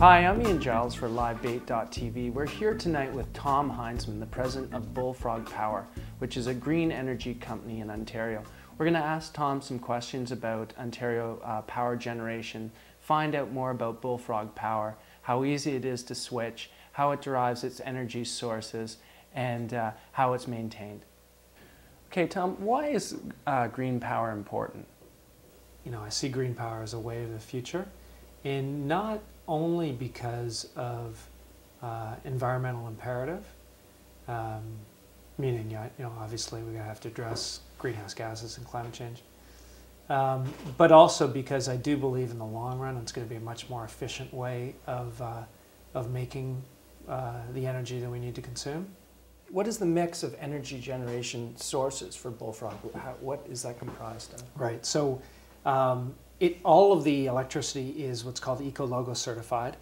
Hi, I'm Ian Giles for LiveBait.tv. We're here tonight with Tom Heintzman, the President of Bullfrog Power, which is a green energy company in Ontario. We're going to ask Tom some questions about Ontario power generation, find out more about Bullfrog Power, how easy it is to switch, how it derives its energy sources, and how it's maintained. Okay, Tom, why is green power important? You know, I see green power as a way of the future, and not only because of environmental imperative, meaning, you know, obviously we're going to have to address greenhouse gases and climate change, but also because I do believe in the long run it's going to be a much more efficient way of making the energy that we need to consume. What is the mix of energy generation sources for Bullfrog? What is that comprised of? Right. So all of the electricity is what's called Eco-Logo certified,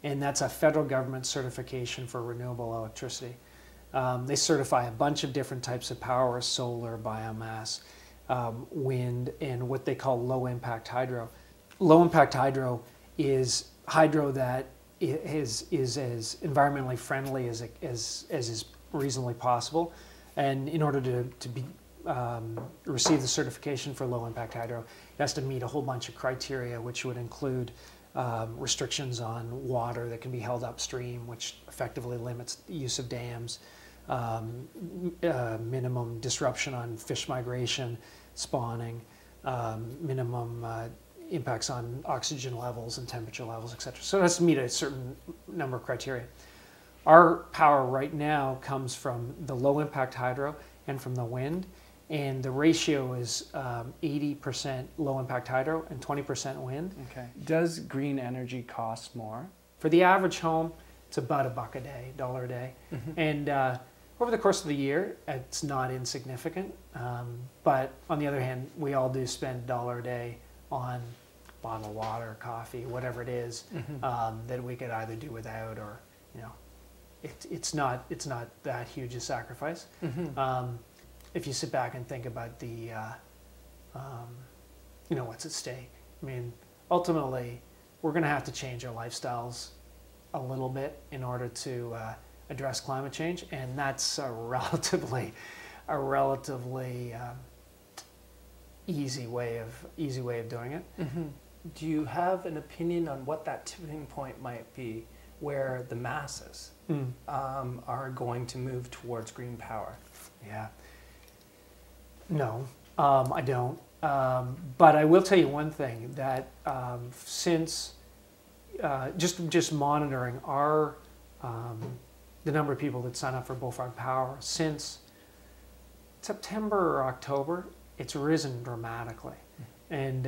and that's a federal government certification for renewable electricity. They certify a bunch of different types of power: solar, biomass, wind, and what they call low-impact hydro. Low-impact hydro is hydro that is as environmentally friendly as is reasonably possible, and in order to receive the certification for low-impact hydro, it has to meet a whole bunch of criteria, which would include restrictions on water that can be held upstream, which effectively limits the use of dams, minimum disruption on fish migration, spawning, minimum impacts on oxygen levels and temperature levels, etc. So it has to meet a certain number of criteria. Our power right now comes from the low-impact hydro and from the wind, and the ratio is 80% low-impact hydro and 20% wind. Okay. Does green energy cost more? For the average home, it's about $1 a day, $1 a day. Mm-hmm. And over the course of the year, it's not insignificant. But on the other hand, we all do spend $1 a day on bottled water, coffee, whatever it is, Mm-hmm. that we could either do without, or, you know, it's not that huge a sacrifice. Mm-hmm. If you sit back and think about the, you know, what's at stake. I mean, ultimately, we're going to have to change our lifestyles a little bit in order to address climate change, and that's a relatively easy way of doing it. Mm-hmm. Do you have an opinion on what that tipping point might be, where the masses are going to move towards green power? Yeah. No, I don't. But I will tell you one thing, that since just monitoring our the number of people that sign up for Bullfrog Power, since September or October, it's risen dramatically. And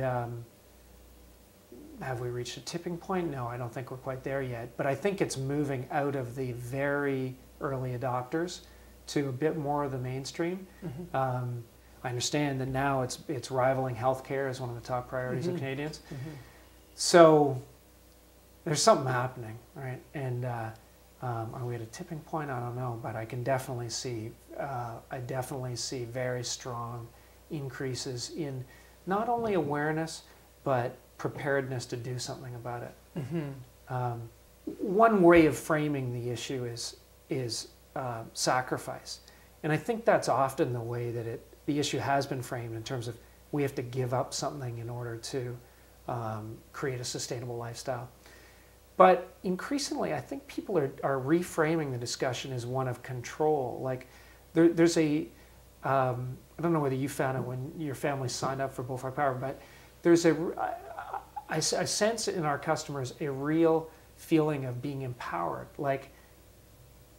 have we reached a tipping point? No, I don't think we're quite there yet. But I think it's moving out of the very early adopters to a bit more of the mainstream. Mm-hmm. I understand that now it's rivaling healthcare as one of the top priorities of Canadians. Mm-hmm. So there's something happening, right? And are we at a tipping point? I don't know, but I can definitely see very strong increases in not only awareness but preparedness to do something about it. Mm-hmm. One way of framing the issue is sacrifice, and I think that's often the way that the issue has been framed, in terms of we have to give up something in order to create a sustainable lifestyle. But increasingly, I think people are reframing the discussion as one of control. Like there's a, I don't know whether you found it when your family signed up for Bullfrog Power, but there's I sense in our customers a real feeling of being empowered. Like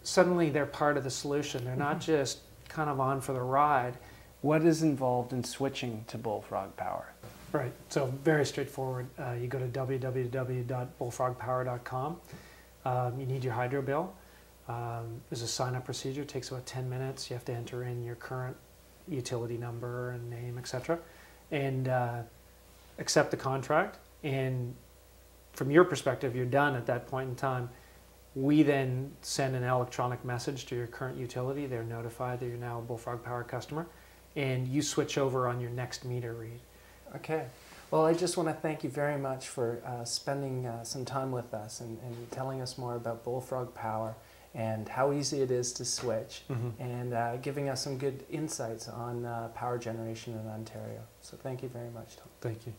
suddenly they're part of the solution. They're not just kind of on for the ride. What is involved in switching to Bullfrog Power? Right, so very straightforward. You go to www.bullfrogpower.com. You need your hydro bill. There's a sign-up procedure. It takes about 10 minutes. You have to enter in your current utility number and name, etc., and accept the contract. And from your perspective, you're done at that point in time. We then send an electronic message to your current utility. They're notified that you're now a Bullfrog Power customer, and you switch over on your next meter read. Okay. Well, I just want to thank you very much for spending some time with us and telling us more about Bullfrog Power and how easy it is to switch, and giving us some good insights on power generation in Ontario. So thank you very much, Tom. Thank you.